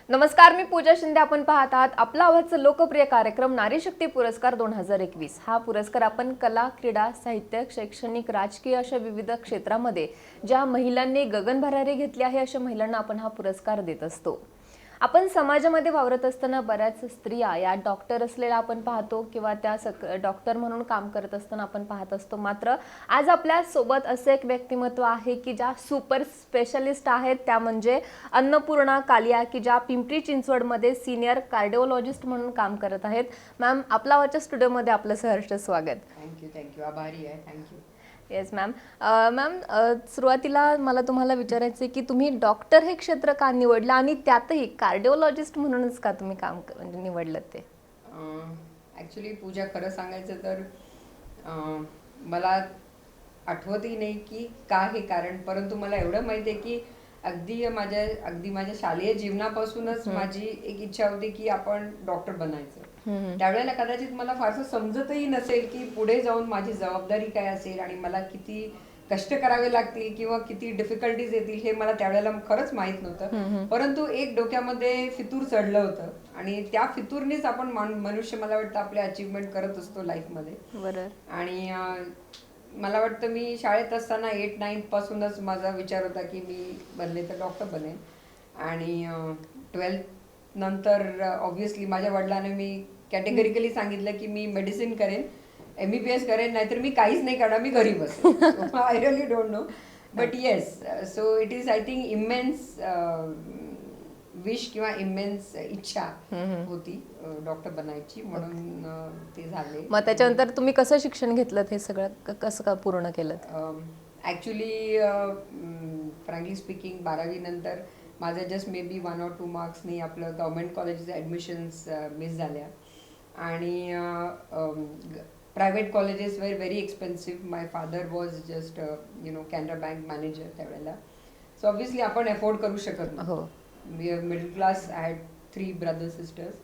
नमस्कार, मी पूजा शिंदे. आपण पाहत आहात आपला आवाजचा लोकप्रिय कार्यक्रम नारी शक्ती पुरस्कार 2021. हा पुरस्कार आपण कला, क्रीडा, साहित्य, शैक्षणिक, राजकीय अशा विविध क्षेत्रामध्ये ज्या महिलांनी गगनभरारी घेतली आहे अशा महिलांना आपण हा पुरस्कार देत असतो. आपण समाजामध्ये वावरत असताना बऱ्याच स्त्रिया या डॉक्टर असलेल्या आपण पाहतो किंवा त्या डॉक्टर म्हणून काम करत असताना आपण पाहत असतो. मात्र आज आपल्या सोबत असे एक व्यक्तिमत्व आहे की ज्या सुपर स्पेशलिस्ट आहेत, त्या म्हणजे अन्नपूर्णा कालिया, की ज्या पिंपरी चिंचवडमध्ये सिनियर कार्डिओलॉजिस्ट म्हणून काम करत आहेत. मॅम, आपला आवाजच्या स्टुडिओमध्ये आपलं सहर्ष स्वागत. थँक्यू. आभारी आहे. थँक्यू. Yes ma'am. मॅम, सुरुवातीला मला तुम्हाला विचारायचं आहे की तुम्ही डॉक्टर हे क्षेत्र का निवडलं आणि त्यातही कार्डिओलॉजिस्ट म्हणूनच का तुम्ही काम म्हणजे निवडलं ते? ॲक्च्युली पूजा, खरं सांगायचं तर मला आठवतही नाही की का हे कारण, परंतु मला एवढं माहिती आहे की अगदी माझ्या शालेय जीवनापासूनच माझी एक इच्छा होती की आपण डॉक्टर बनायचं. त्यावेळेला कदाचित मला फारसं समजतही नसेल की पुढे जाऊन माझी जबाबदारी काय असेल आणि मला किती कष्ट करावे लागतील किंवा किती डिफिकल्टीज येतील हे मला त्यावेळेला खरंच माहित नव्हतं. परंतु एक डोक्यामध्ये फितूर चढलं होतं आणि त्या फितूरनीच आपण मनुष्य, मला वाटतं, आपले अचीवमेंट करत असतो लाईफमध्ये. बरोबर. आणि मला वाटतं मी शाळेत असताना 8-9 पासूनच माझा विचार होता की मी बनले तर डॉक्टर बनेन. आणि 12th नंतर ऑब्व्हियसली माझ्या वडिलांनी मी कॅटेगरिकली सांगितलं की मी मेडिसिन करेन, MBBS करेन, नाहीतर मी काहीच नाही करणार, मी घरी बसेन. I really don't know, but yes, so it is I think immense wish किंवा इमेन्स इच्छा होती डॉक्टर बनायची, म्हणून ते झाले. मग त्याच्यानंतर तुम्ही कसं शिक्षण घेतलं, हे सगळं कसं का पूर्ण केलं? ॲक्च्युली फ्रँकली स्पीकिंग 12वी नंतर माझं जस्ट मे बी 1 or 2 मार्क्सनी आपलं गव्हर्मेंट कॉलेजचे ॲडमिशन्स मिस झाल्या. आणि private colleges were very expensive. My father was just Canara Bank manager त्यावेळेला. सो ऑब्व्हियसली आपण अफोर्ड करू शकत नाही. We are middle class. I had 3 brothers sisters.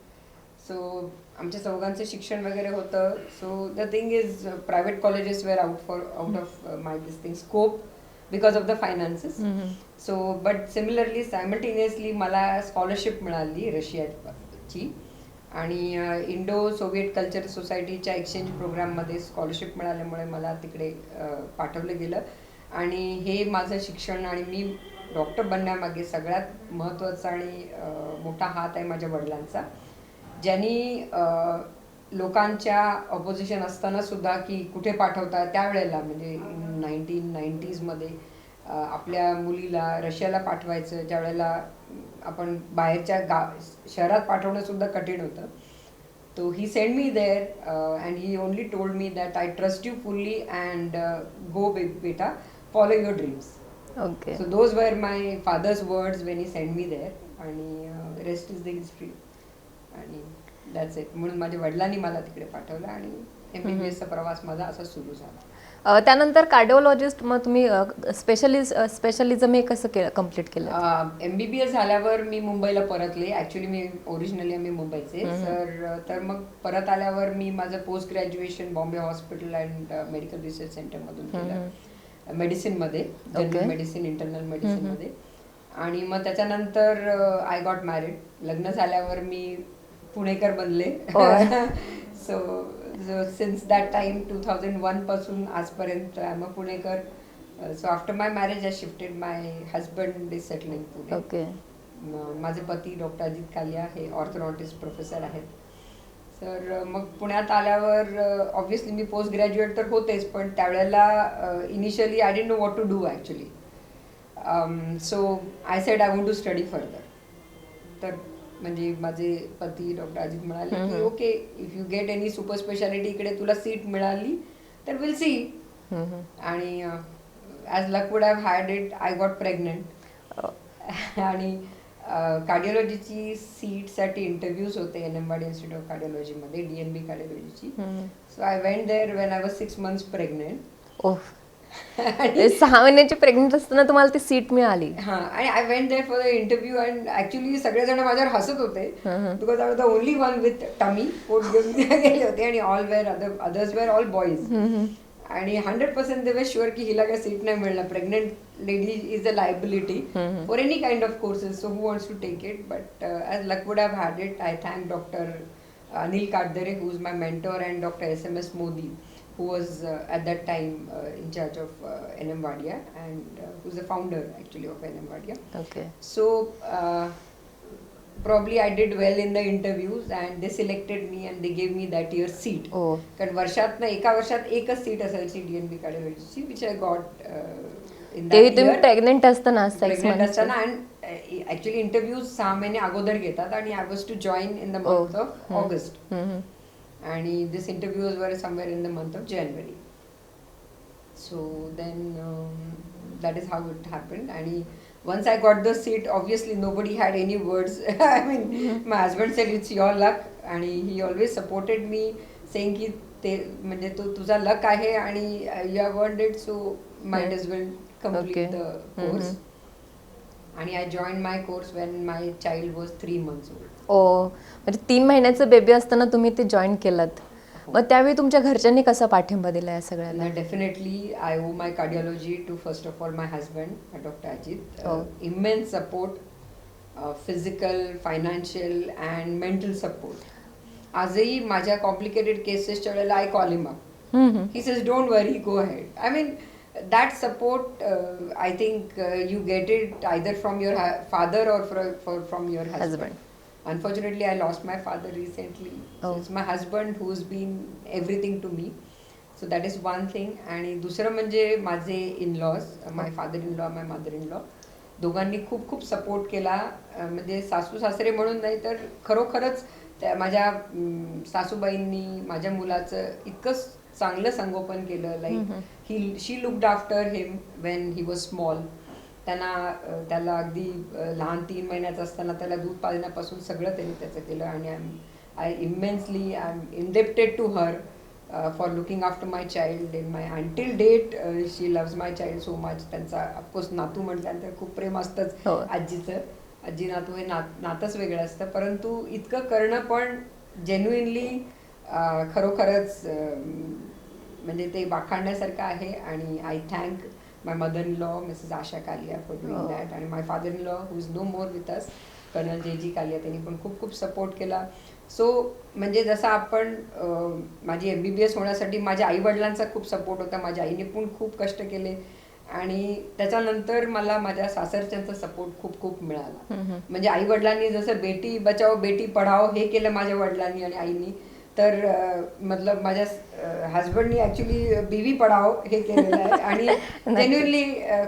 So आमच्या चौघांचं शिक्षण वगैरे होतं. So the thing is private colleges were out of my this thing scope because of the finances. So but similarly simultaneously मला scholarship मिळाली रशियाची, आणि Indo Soviet culture सोसायटीच्या एक्सचेंज प्रोग्राममध्ये स्कॉलरशिप मिळाल्यामुळे मला तिकडे पाठवलं गेलं. आणि हे माझं शिक्षण आणि मी डॉक्टर बनण्यामागे सगळ्यात महत्त्वाचा आणि मोठा हात आहे माझ्या वडिलांचा, ज्यांनी लोकांच्या ऑपोजिशन असताना सुद्धा की कुठे पाठवतात त्यावेळेला, म्हणजे 1990sमध्ये आपल्या मुलीला रशियाला पाठवायचं, ज्या वेळेला आपण बाहेरच्या शहरात पाठवणं सुद्धा कठीण होतं. तो he send me there and he only told me that I trust you fully and go बेटा, follow your dreams. Okay. So those were my father's words when he send me there. आणि rest is the history. आणि that's it. म्हणून माझ्या वडिलांनी मला तिकडे पाठवलं आणि MBBSचा प्रवास माझा असा सुरू झाला. त्यानंतर कार्डिओलॉजिस्ट, मग तुम्ही स्पेशलिझम हे कसं कम्प्लीट केलं? MBBS झाल्यावर मी मुंबईला परतले. ॲक्च्युली मी ओरिजिनली आम्ही मुंबईचे तर मग परत आल्यावर मी माझं post graduation Bombay hospital and medical research सेंटरमधून केलं, मेडिसिनमध्ये, जनरल मेडिसिन, इंटरनल मेडिसिनमध्ये. आणि मग त्याच्यानंतर आय गॉट मॅरिड. लग्न झाल्यावर मी पुणेकर बनले. सो सिन्स दॅट टाइम 2001 पासून आजपर्यंत I am a Punekar. So after my marriage I shifted. My husband is settle in Pune. Okay. माझे पती डॉक्टर अजित कालिया हे ऑर्थोडॉन्टिस्ट प्रोफेसर आहेत. तर मग पुण्यात आल्यावर ऑब्व्हियसली मी पोस्ट ग्रॅज्युएट तर होतेच, पण त्यावेळेला initially I didn't know what to do actually. So I said I want to study further. तर म्हणजे माझे पती डॉक्टर अजित म्हणाले की okay, if you get any super speciality इकडे तुला सीट मिळाली तर विल सी. आणि as luck would have had it, I got pregnant. आणि कार्डिओलॉजीची सीटसाठी इंटरव्ह्यूज होते NM वाडी इन्स्टिट्यूट ऑफ कार्डिओलॉजीमध्ये, DNB कार्डिओलॉजीची. So I went there when I was 6 months pregnant. 6 महिन्याची प्रेग्नेंट असताना तुम्हाला ती सीट मिळाली? हां. आणि I went there for the interview and actually सगळेजण माझ्यावर हसत होते because I was the only one with tummy. पोट घेऊन गेले होते आणि all were others were all boys. आणि 100% दे वर शुअर की हिला काय सीट नाही मिळणार. Pregnant lady is a liability for any kind of courses, so who wants to take it. But as luck would have had it. I thank doctor Anil Kadare, who is my mentor, and Dr. S.M.S. Modi, who was at that time in charge of NM Wadia, and who's the founder actually of NM Wadia. Okay. So probably I did well in the interviews and they selected me and they gave me that year seat. ओ. कारण एका वर्षात एकच seat असायची DNB कार्डिओलॉजीची, which I got in तेही that तुम्ही year. Pregnant असताना प्रेग्नेंट असताना. अँड ऍक्च्युली इंटरव्ह्यूज 6 महिने अगोदर घेतात आणि I was to join in the month of August, आणि दिस इंटरव्ह्यूज वर somewhere in the month of January. So then that is how it happened. And once I got the seat, obviously nobody had any words. I mean, my husband said it's your luck, and he always supported me, saying की ते म्हणजे तुझा लक आहे आणि you have earned it, so might as well complete the course. आणि I joined my course when my child was 3 months old. ओ, म्हणजे 3 महिन्याचं baby असताना तुम्ही ते जॉईन केलं. मग त्यावेळी तुमच्या घरच्यांनी कसा पाठिंबा दिला या सगळ्याला? Definitely, I owe my cardiology to first of all my husband, Dr. Ajit. Oh. Immense support, physical, financial and mental support. आजही माझ्या कॉम्प्लिकेटेड केसेसच्या वेळेला I call him up. He says, don't worry, go ahead. I mean, that support, I think you get it either from your father or from your husband. Unfortunately, I lost my father recently. So it's my husband who's been everything to me. So that is one thing. आणि दुसरं म्हणजे माझे in-laws, my father-in-law, my mother-in-law, दोघांनी खूप खूप support केला. म्हणजे सासू सासरे म्हणून नाही तर खरोखरच त्या माझ्या सासूबाईंनी माझ्या मुलाचं इतकं चांगलं संगोपन केलं. Like she looked after him when he was small. त्याला अगदी लहान 3 महिन्याचं असताना त्याला दूध पाजण्यापासून सगळं त्यांनी त्याचं केलं. आणि I am indebted to her for looking after my child in my until date. She loves my child so much. त्यांचा ऑफकोर्स नातू म्हटल्यानंतर खूप प्रेम असतंच आजीचं. आजी नातू हे नातंच वेगळं असतं, परंतु इतकं करणं पण जेन्युइनली खरोखरच म्हणजे ते वाखाणण्यासारखं आहे. आणि I thank my mother-in-law, Mrs. Asha Kalia, for doing that, and my father-in-law, who is no more with us, Colonel J.G. Kalia, त्यांनी पण खूप खूप सपोर्ट केला. सो म्हणजे जसं आपण माझी MBBS होण्यासाठी माझ्या आई वडिलांचा खूप सपोर्ट होता. माझ्या आईने पण खूप कष्ट केले आणि त्याच्यानंतर मला माझ्या सासरच्यांचा सपोर्ट खूप खूप मिळाला. म्हणजे आई वडिलांनी जसं बेटी बचाओ बेटी पढाओ हे केलं माझ्या वडिलांनी आणि आईनी, तर मतलब माझ्या हजबंडनी ॲक्च्युली बीवी पढाओ हे केलेलं आहे. आणि जेन्युइनली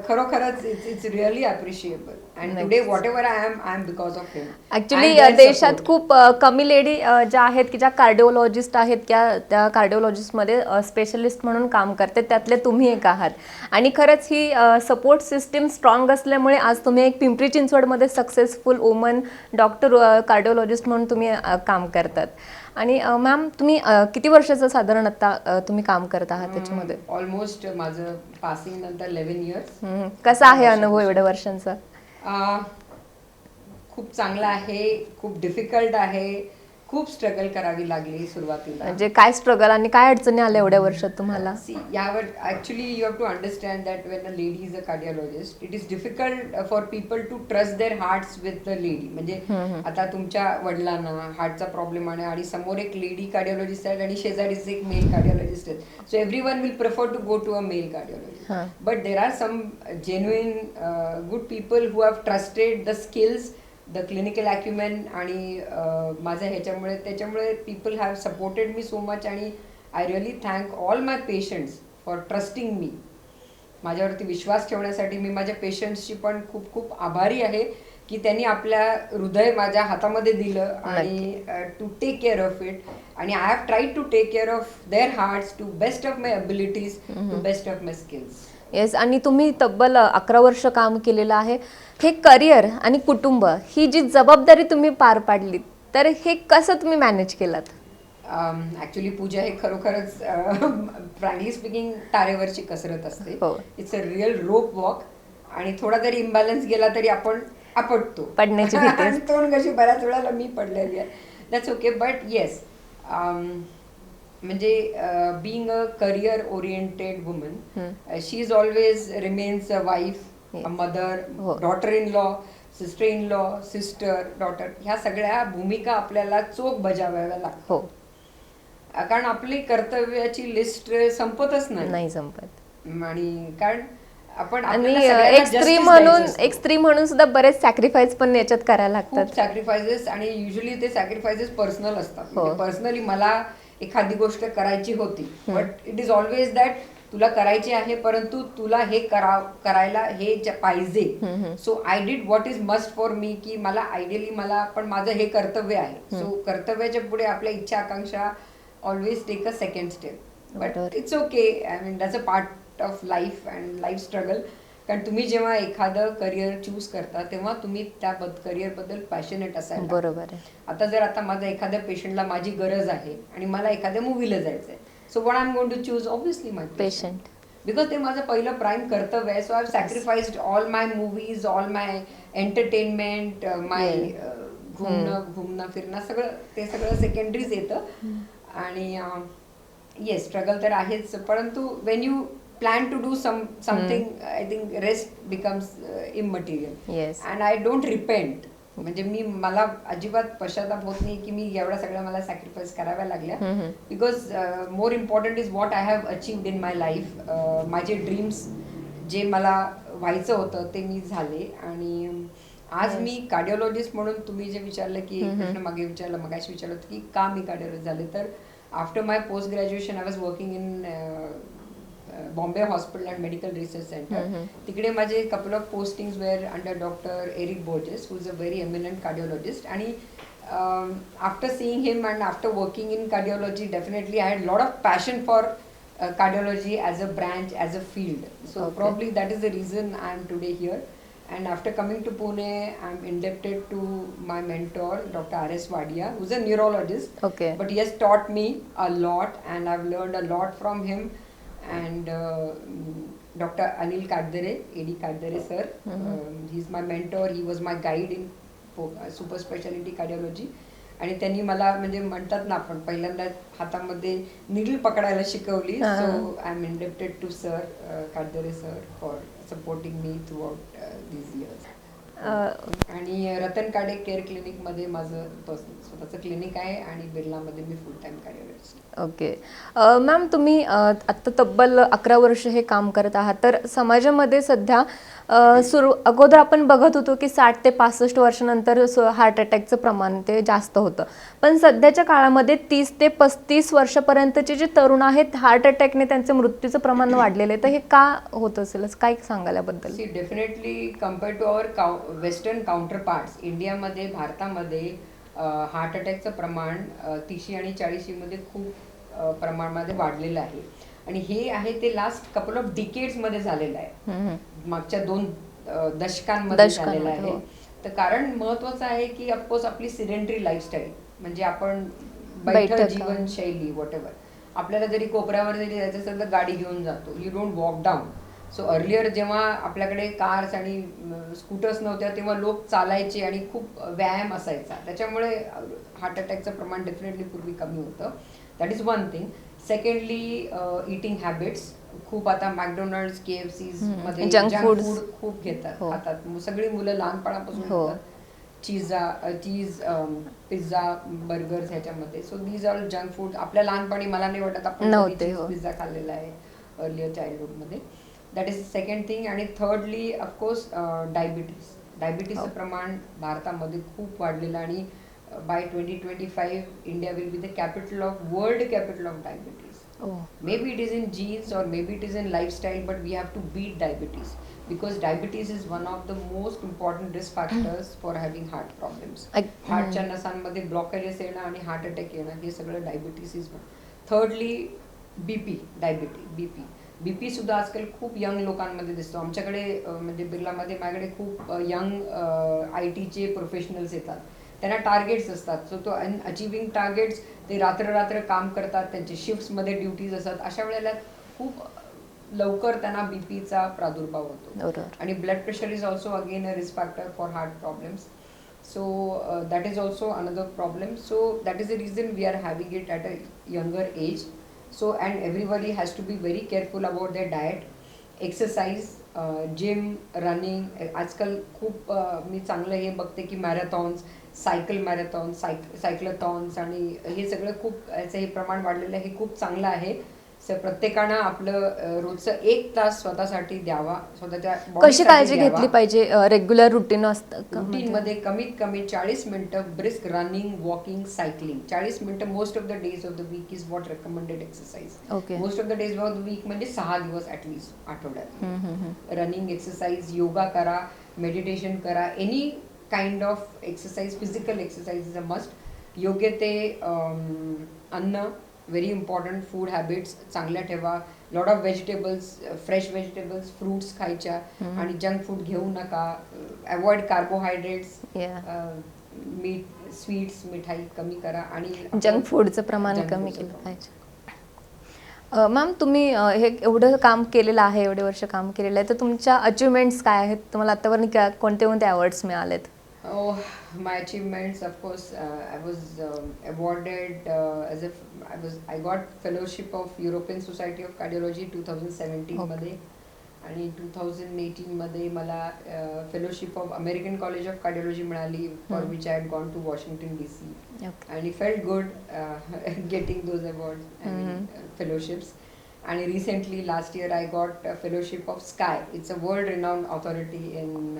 खरोखरच it's really appreciable. And today whatever I am because of him. Actually देशात खूप कमी लेडी ज्या आहेत की ज्या कार्डिओलॉजिस्ट आहेत, त्या कार्डिओलॉजिस्टमध्ये स्पेशलिस्ट म्हणून काम करते, त्यातले तुम्ही एक आहात. आणि खरंच ही सपोर्ट सिस्टीम स्ट्रॉंग असल्यामुळे आज तुम्ही एक पिंपरी चिंचवडमध्ये सक्सेसफुल वुमन डॉक्टर कार्डिओलॉजिस्ट म्हणून तुम्ही काम करतात. आणि मॅम तुम्ही किती वर्षाचं साधारण आता तुम्ही काम करत आहात त्याच्यामध्ये? ऑलमोस्ट माझं पासिंग नंतर 11 इयर्स. कसा आहे अनुभव एवढ्या वर्षांचा? खूप चांगला आहे, खूप डिफिकल्ट आहे, खूप स्ट्रगल करावी लागली सुरुवातीला. म्हणजे काय स्ट्रगल आणि काय अडचणी आल्या एवढ्या वर्षात तुम्हाला? यावर actually you have to understand that when a lady is a cardiologist it is difficult for people to trust their hearts with the lady. म्हणजे आता तुमच्या वडिलांना हार्टचा प्रॉब्लेम आहे आणि समोर एक लेडी कार्डिओलॉजिस्ट आहे आणि शेजारीच एक मेल कार्डिओलॉजिस्ट आहे. So everyone will prefer to go to a male cardiologist. But there are some genuine good people who have trusted the skills, the clinical acumen. आणि माझं त्याच्यामुळे people have supported me so much. आणि I really thank all my patients for trusting me. माझ्यावरती विश्वास ठेवण्यासाठी मी माझ्या पेशंट्सची पण खूप खूप आभारी आहे की त्यांनी आपल्या हृदय माझ्या हातामध्ये दिलं आणि to take care of it. आणि I have tried to take care of their hearts to best of my abilities, to best of my skills. Yes. आणि तुम्ही तब्बल 11 वर्ष काम केलेलं आहे. हे करिअर आणि कुटुंब ही जी जबाबदारी तुम्ही पार पाडली, तर हे कसं तुम्ही मॅनेज केलात? ॲक्च्युली पूजा हे खरोखरच फ्रँकली स्पीकिंग तारेवरची कसरत असते. It's a real rope walk. आणि थोडा जरी इम्बॅलन्स गेला तरी आपण आपटतो, पडण्याची भीती. तोंड कशी बऱ्याच वेळेला मी पडलेली आहे. That's okay. बट येस, म्हणजे being a career oriented woman, she is always remains a wife, a Yes. mother, हो. daughter in law, sister in law, sister, daughter, ह्या सगळ्या भूमिका आपल्याला चोख बजावाव्या लागतात. हो. कारण आपली कर्तव्याची लिस्ट संपतच नाही. नाही संपत. आणि कारण आपण आणि आपल्याला सगळ्यांना एक स्त्री justice म्हणून द्यायचं असतं. एक स्त्री म्हणून सुद्धा बरेच सॅक्रिफाईस पण याच्यात करायला खूप लागतात. सॅक्रिफायसेस, आणि युजली ते सॅक्रिफायसेस पर्सनल असतात. हो. म्हणजे पर्सनली मला एखादी गोष्ट करायची होती, but it is always that तुला करायची आहे, परंतु तुला हे करायला हे पाहिजे. So I did what is must for me, की मला आयडियली मला पण माझं हे कर्तव्य आहे. सो कर्तव्याच्या पुढे आपल्या इच्छा आकांक्षा always take a second step. बरोबर. But it's okay, I mean that's a part of life and life struggle. कारण तुम्ही जेव्हा एखादं करिअर चूज करता तेव्हा तुम्ही त्या करिअरबद्दल पॅशनेट असायला लागता. बरोबर आहे. आता माझ्या एखाद्या पेशंटला माझी गरज आहे आणि मला एखाद्या मूवीला जायचं आहे, so what I am going to choose obviously my patient. Because ते माझं पहिलं प्राईम कर्तव्य आहे. So I have sacrificed all my movies, all my entertainment, my घुमणं फिरणं, ते सगळं सेकंडरीज येतं. आणि येस, स्ट्रगल तर आहेच, परंतु when you plan to do something, I think rest becomes immaterial. Yes. And I don't repent. म्हणजे मला अजिबात पश्चाताप होत नाही की मी एवढ्या सगळ्या मला सॅक्रिफाईस कराव्या लागल्या. Because more important is what I have achieved in my life. माझे ड्रीम्स जे मला व्हायचं होतं ते मी झाले. आणि आज मी कार्डिओलॉजिस्ट म्हणून, तुम्ही जे विचारलं की प्रश्न मगाशी विचारलं होतं की का मी कार्डिओलॉजिस्ट झाले, तर after my post graduation I was working in Bombay hospital and medical research centre. तिकडे माझे couple of postings were under doctor Eric Borges, who is a very eminent cardiologist. आणि after seeing him and after working in cardiology, definitely I had lot of passion for cardiology as a branch, as a field. So Okay. probably that is the reason I am today here. And after coming to Pune, I am indebted to my mentor, Dr. R.S. Wadia, who's a neurologist. Okay. But he has taught me a lot, and I've learned a lot from him. And Dr. Anil Kadare, A.D. Kadare sir, he's my mentor. He was my guide in super specialty cardiology. आणि त्यांनी मला, म्हणजे म्हणतात ना आपण, पहिल्यांदा हातामध्ये needle पकडायला शिकवली. So I am indebted to sir Kaddare sir for supporting me throughout these years. आणि रतन काडे केअर क्लिनिकमध्ये माझं स्वतःचं क्लिनिक आहे, आणि बिर्लामध्ये मी full time cardiologist. Okay. Ma'am, तुम्ही आत्ता तब्बल 11 वर्ष हे काम करत आहात, तर समाजामध्ये सध्या अगोदर आपण बघत होतो की 60 ते 65 वर्षानंतर हार्ट अटॅकचं प्रमाण ते जास्त होतं, पण सध्याच्या काळामध्ये 30 ते 35 वर्षापर्यंतचे जे तरुण आहेत, हार्ट अटॅकने त्यांचं मृत्यूचं प्रमाण वाढलेलं आहे. तर हे का होत असेल, काय सांगाल याबद्दल? See, definitely compare to our western counterparts, इंडियामध्ये, भारतामध्ये हार्ट अटॅकचं प्रमाण 30 आणि 40 मध्ये खूप प्रमाणामध्ये वाढलेलं आहे. आणि हे आहे ते लास्ट कपल ऑफ डिकेड्समध्ये झालेलं आहे, मागच्या 2 दशकांमध्ये झालेलं आहे. तर कारण महत्वाचं आहे की ऑफकोर्स आपली सिडेंटरी लाईफस्टाईल, म्हणजे आपण बैठक जीवनशैली, वॉट एव्हर, आपल्याला जरी कोपऱ्यावर जरी जायचं असेल तर गाडी घेऊन जातो, you don't walk down. So earlier जेव्हा आपल्याकडे कार्स आणि स्कूटर्स नव्हत्या तेव्हा लोक चालायचे आणि खूप व्यायाम असायचा, त्याच्यामुळे हार्ट अटॅकचं प्रमाण डेफिनेटली पूर्वी कमी होतं. That is one thing. Secondly, eating habits. खूप आता मॅकडोनल्ड्स, KFCs मध्ये जंक फूड खूप घेतात हातात. सगळी मुलं लहानपणापासून खातात चीज, पिझ्झा, बर्गर्स ह्याच्यामध्ये. So these are junk food. आपल्या लहानपणी मला नाही वाटत आपण पिझ्झा खाल्लेला आहे अर्लियर चाइल्डहुडमध्ये. That is second thing. आणि थर्डली ऑफकोर्स डायबिटीसचं प्रमाण भारतामध्ये खूप वाढलेलं, आणि by 2025 India will be the world capital of diabetes. Maybe it is in genes or maybe it is in lifestyle, but we have to beat diabetes, because diabetes is one of the most important risk factors for having heart problems. हार्टच्या नसांमध्ये blockages येणं आणि heart attack येणं, हे सगळं diabetes is one. Thirdly, BP सुद्धा आजकाल खूप यंग लोकांमध्ये दिसतो. आमच्याकडे म्हणजे बिर्लामध्ये माझ्याकडे खूप यंग IT चे प्रोफेशनल्स येतात. त्यांना टार्गेट्स असतात. सो तो अचिव्हिंग टार्गेट्स, ते रात्र काम करतात, त्यांचे शिफ्ट्समध्ये ड्युटीज असतात. अशा वेळेला खूप लवकर त्यांना बीपीचा प्रादुर्भाव होतो. आणि blood pressure is also again a risk factor for heart problems. So that is also another problem. So that is the reason we are having it at a younger age. So and everybody has to be very careful about their diet, exercise, gym, running. आजकाल खूप मी चांगलं हे बघते की marathons, cycle marathon, सायक्लथॉन्स आणि हे सगळं खूप याचं हे प्रमाण वाढलेलं आहे. हे खूप चांगलं आहे. प्रत्येकानं आपलं रोजचं 1 तास स्वतःसाठी द्यावा, स्वतःच्या कशी काळजी घेतली पाहिजे? रेग्युलर रुटीन असतं का? रुटीनमध्ये कमीत कमी 40 मिनिटं ब्रिस्क रनिंग, वॉकिंग, सायकलिंग. 40 मिनिटं most of the days of the week is what recommended exercise. Most of the days of the week म्हणजे 6 दिवस ॲटलिस्ट आठवड्यात. रनिंग एक्सरसाइज, योगा करा, मेडिटेशन करा, any kind of exercise, physical exercise is a must. योग्य ते अन्न, very important. Food habits चांगल्या ठेवा. Lot of vegetables, fresh vegetables, fruits खायच्या आणि जंक फूड घेऊ नका. अवॉइड कार्बोहायड्रेट्स, मीठ, स्वीट्स, मिठाई कमी करा आणि जंक फूडचं प्रमाण कमी केलं पाहिजे. मॅम, तुम्ही हे एवढं काम केलेलं आहे, एवढे वर्ष काम केलेलं आहे, तर तुमच्या अचिव्हमेंट्स काय आहेत? तुम्हाला आतापर्यंत कोणते कोणते awards मिळालेत? Oh, my achievements, of course, I was awarded I got fellowship of European Society of Cardiology 2017 मध्ये, आणि 2018 मध्ये मला fellowship of American college of cardiology मिळाली, for which I had gone to Washington DC, आणि felt good getting those awards, fellowships. आणि recently last year I got fellowship of SCAI. It's a world renowned authority in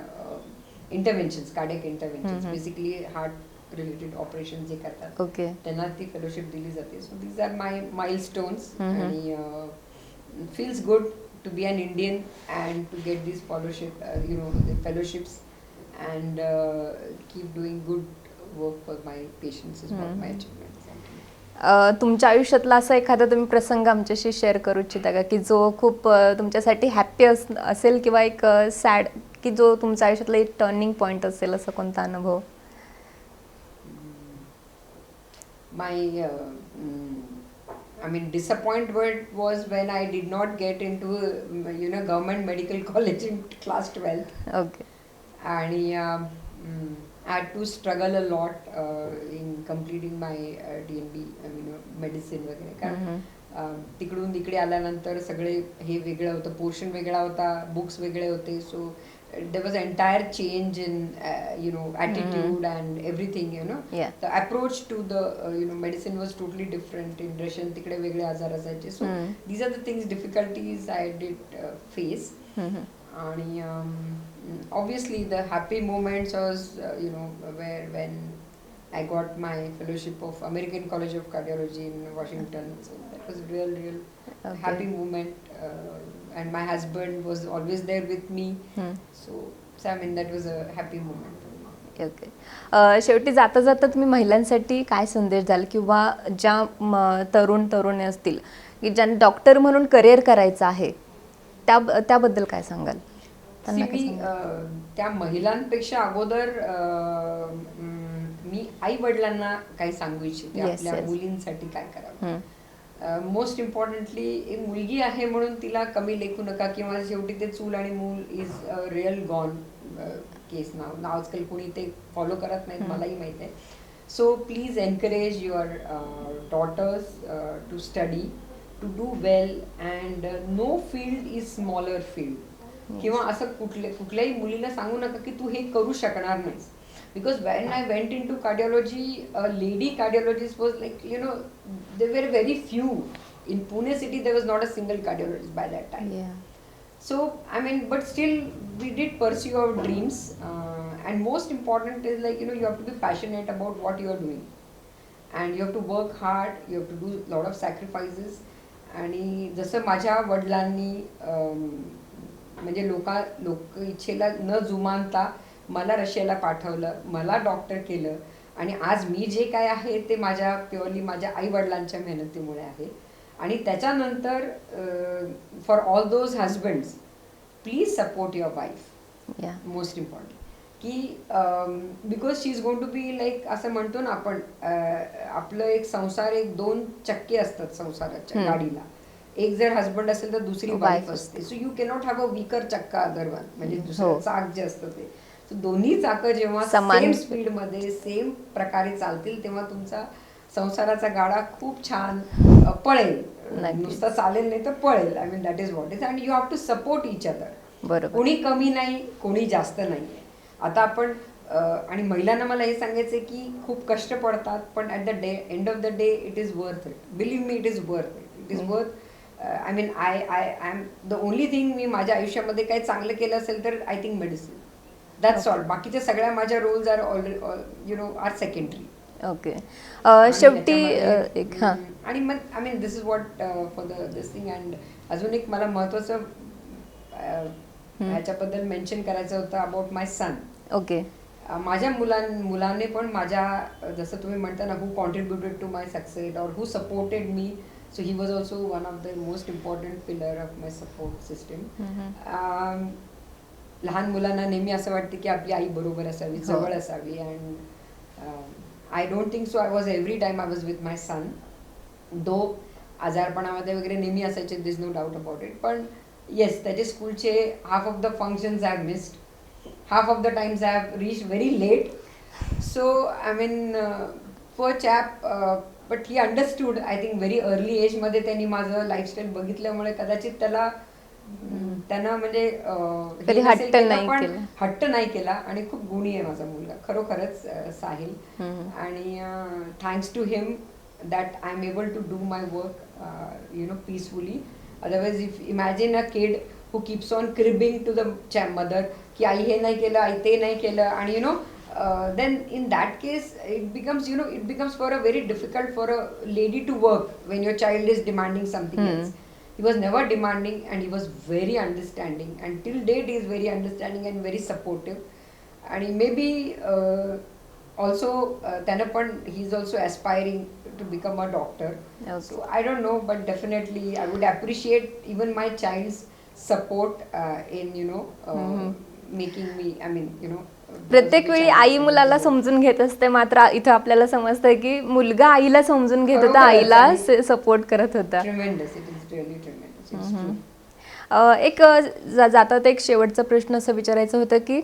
interventions, cardiac interventions, basically heart related operation जे करतात त्यांना ती fellowship दिली जाते. So these are my milestones, आणि feels good to be an Indian and to get these fellowships and keep doing good work for my patients is what my achievements. तुमच्या आयुष्यातला असा एखादा तुम्ही प्रसंग आमच्याशी शेअर करू इच्छिता का, की जो खूप तुमच्यासाठी हॅप्पी असेल, किंवा एक सॅड, की जो तुमच्या आयुष्यातला एक टर्निंग पॉइंट असेल, असा कोणता अनुभव? Disappointment was when I did not get into government medical college in class 12. Okay. And I had to struggle a lot in completing my DNB, medicine वगैरे. कारण तिकडून तिकडे आल्यानंतर सगळे हे वेगळं होतं, पोर्शन वेगळा होता, बुक्स वेगळे होते. So there was an entire change in attitude and everything. The approach to the medicine was totally different. in Russian तिकडे वेगळे आजार असायचे. So these are the things, difficulties I did face. आणि obviously the happy moments was when I got my fellowship of American College of Cardiology in Washington. So that was real happy moment. And my husband was always there with me. So that was a happy moment for me. Okay. शेवटी जाता जाता तुम्ही महिलांसाठी काय संदेश द्याल, किंवा ज्या तरुणी असतील की ज्यांना डॉक्टर म्हणून करिअर करायचं आहे, त्याबद्दल काय सांगाल? त्या महिलांपेक्षा अगोदर मी आई वडिलांना काही सांगू इच्छिते, आपल्या मुलींसाठी काय करावं. मोस्ट इम्पॉर्टंटली, एक मुलगी आहे म्हणून तिला कमी लेखू नका, किंवा शेवटी ते चूल आणि मूल is real gone case now. आजकाल कोणी ते फॉलो करत नाहीत, मलाही माहिती आहे. So please encourage your daughters to study, to do well, and no field is smaller field. किंवा असं कुठल्याही मुलीला सांगू नका की तू हे करू शकणार नाहीस. Because when I went into cardiology, a lady cardiologist was there were very few. In Pune city, there was not a single cardiologist by that time. Yeah. So, but still, we did pursue our dreams. And most important is you have to be passionate about what you are doing. And you have to work hard, you have to do a lot of sacrifices. आणि जसं माझ्या वडिलांनी म्हणजे लोक इच्छेला न जुमानता मला रशियाला पाठवलं, मला डॉक्टर केलं, आणि आज मी जे काय आहे ते प्युअरली माझ्या आई वडिलांच्या मेहनतीमुळे आहे. आणि त्याच्यानंतर for all those husbands, please support your wife. Most important की because she is going to be असं म्हणतो ना आपण, आपलं एक संसार, एक 2 चक्के असतात संसाराच्या गाडीला. एक जर हजबंड असेल तर दुसरी वाईफ असते. So you cannot have a weaker चक्का अदर वन, म्हणजे दुसरं चाक जे असतं ते. सो दोन्ही चाकं जेव्हा समान. सेम स्पीडमध्ये सेम प्रकारे चालतील तेव्हा तुमचा संसाराचा गाडा खूप छान पळेल. नक्कीच. नुसतं चालेल नाही तर पळेल. I mean that is what is and you have to support each other. बरोबर. कोणी कमी नाही, कोणी जास्त नाही आहे. आता आपण आणि महिलांना मला हे सांगायचं की खूप कष्ट पडतात, पण at the end of the day it is worth it. Believe me, it is worth it. It is worth. I mean I am the only thing मी माझ्या आयुष्यामध्ये काही चांगलं केलं असेल तर I think medicine. That's all. बाकीच्या सगळ्या माझ्या roles are already are secondary. Okay. शेवटी एक हां. आणि मग I mean this is what for this thing. And अजून एक मला महत्त्वाचं ह्याच्याबद्दल मेन्शन करायचं होतं अबाउट माय सन. ओके. माझ्या मुलाने पण माझ्या जसं तुम्ही म्हणता ना, who contributed to my success और who supported me. So he was also one of the most important pillar of my support system. लहान मुलांना नेहमी असं वाटतं की आपली आई बरोबर असावी, जवळ असावी. And I don't think so I was every time I was with my son. Though आजारपणामध्ये वगैरे नेहमी असायचे, this no doubt about it. पण येस, त्याचे स्कूलचे half of the functions I have missed. half of the times I have reached very late. So I mean, poor chap, but he understood. I think very early age मध्ये त्यांनी माझं lifestyle बघितल्यामुळे कदाचित त्यांना म्हणजे कधी हट्ट नाही केला. हट्ट नाही केला. आणि खूप गुणी आहे माझा मुलगा खरोखरच साहिल. आणि thanks to him that I am able to do my work peacefully. Otherwise if imagine a kid who keeps on cribbing to the mother की आई हे नाही केलं, आई ते नाही केलं. आणि then in that case it becomes for a very difficult for a lady to work when your child is demanding something else. He was never demanding and he was very understanding, and till date he is very understanding and very supportive. And maybe also त्यानं पण he is also aspiring to become a doctor. Okay. So I don't know, but definitely I would appreciate even my child's support in making me, I mean प्रत्येक वेळी आई मुलाला समजून घेत असते, मात्र इथं आपल्याला समजतंय की मुलगा आईला समजून घेत होता, आईला सपोर्ट करत होता. Tremendous, it is really tremendous. It's true. एक जातात एक शेवटचा प्रश्न असं विचारायचं होतं की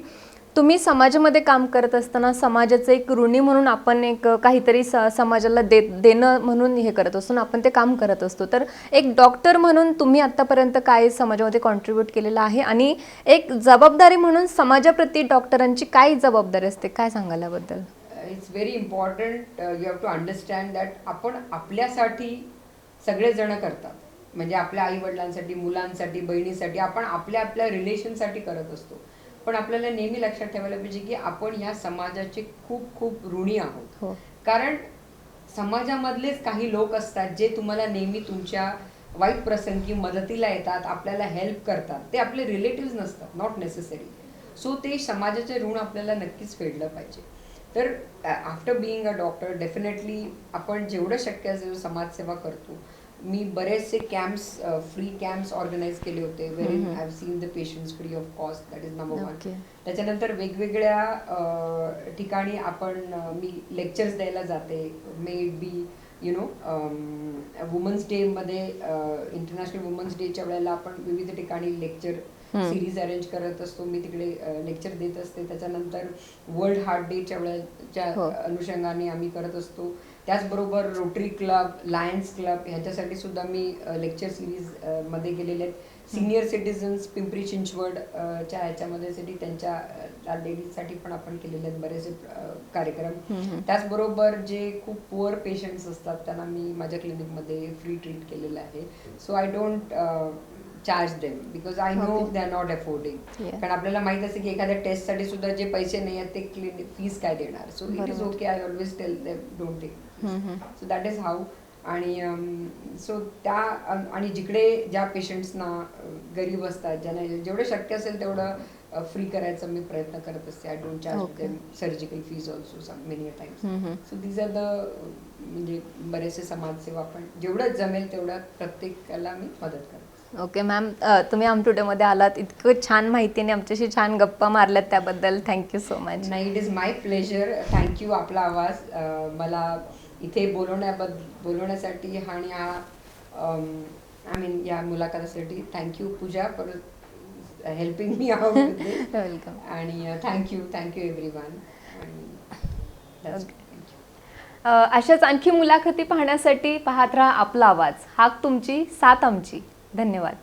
तुम्ही समाजामध्ये काम करत असताना समाजाचं एक ऋणी म्हणून आपण एक काहीतरी समाजाला देणं म्हणून हे करत असतो ना, आपण ते काम करत असतो. तर एक डॉक्टर म्हणून तुम्ही आत्तापर्यंत काय समाजामध्ये कॉन्ट्रीब्यूट केलेलं आहे, आणि एक जबाबदारी म्हणून समाजाप्रती डॉक्टरांची काय जबाबदारी असते, काय सांगाल याबद्दल? It's very important. You have to understand that आपण आपल्यासाठी सगळेजण करतात. म्हणजे आपल्या आई वडिलांसाठी, मुलांसाठी, बहिणीसाठी, आपण आपल्या रिलेशनसाठी करत असतो. पण आपल्याला नेहमी लक्षात ठेवायला पाहिजे की आपण ह्या समाजाचे खूप खूप ऋणी आहोत. कारण समाजामधलेच काही लोक असतात जे तुम्हाला नेहमी तुमच्या वाईट प्रसंगी मदतीला येतात, आपल्याला हेल्प करतात. ते आपले रिलेटिव्ह नसतात, नॉट नेसेसरी. सो ते समाजाचे ऋण आपल्याला नक्कीच फेडलं पाहिजे. तर after being a doctor definitely आपण जेवढं शक्य असेल समाजसेवा करतो. मी बरेचसे कॅम्प्स, फ्री कॅम्प्स ऑर्गनाईज केले होते, where I have seen the patients free of cost. That is number one. त्याच्यानंतर वेगवेगळ्या ठिकाणी मी लेक्चर्स द्यायला जाते. May it be women's day मध्ये, इंटरनॅशनल वुमन्स डेच्या वेळेला आपण विविध ठिकाणी लेक्चर सिरीज अरेंज करत असतो. मी तिकडे लेक्चर देत असते. त्याच्यानंतर वर्ल्ड हार्ट डेच्या वेळेच्या अनुषंगाने आम्ही करत असतो. त्याचबरोबर रोटरी क्लब, लायन्स क्लब ह्याच्यासाठी सुद्धा मी लेक्चर सिरीज मध्ये गेलेले आहेत. सिनियर सिटीजन्स पिंपरी चिंचवडच्या ह्याच्यामध्ये त्यांच्या लेडीजसाठी पण आपण केलेले आहेत बरेचसे कार्यक्रम. त्याचबरोबर जे खूप पुअर पेशंट्स असतात त्यांना मी माझ्या क्लिनिकमध्ये फ्री ट्रीट केलेलं आहे. So I don't charge them because I know they are not affording. कारण आपल्याला माहित असते की एखाद्या टेस्टसाठी सुद्धा जे पैसे नाही आहेत ते क्लिनिक फीस काय देणार. So it is okay. I always tell them don't take. So that is how. आणि सो आणि जिकडे ज्या पेशंट्सना गरीब असतात, ज्यांना जेवढं शक्य असेल तेवढं फ्री करायचा मी प्रयत्न करत असते. I don't charge them surgical fees also many times. So these are the म्हणजे बरेचसे समाजसेवा आपण जेवढं जमेल तेवढं प्रत्येकाला मी मदत करते. ओके मॅम, तुम्ही आम टुडेमध्ये आलात, इतकं छान माहितीने आमच्याशी छान गप्पा मारल्यात, त्याबद्दल थँक्यू सो मच. नाही, it is my pleasure. Thank you. आपला आवाज मला इथे बोलवण्यासाठी आणि आय मीन या मुलाखतीसाठी थँक्यू पूजा. परत helping me out with this. Welcome. आणि थँक्यू एव्हरीवन. अशाच आणखी मुलाखती पाहण्यासाठी पाहत राहा आपला आवाज. हाक तुमची, साथ आमची. धन्यवाद.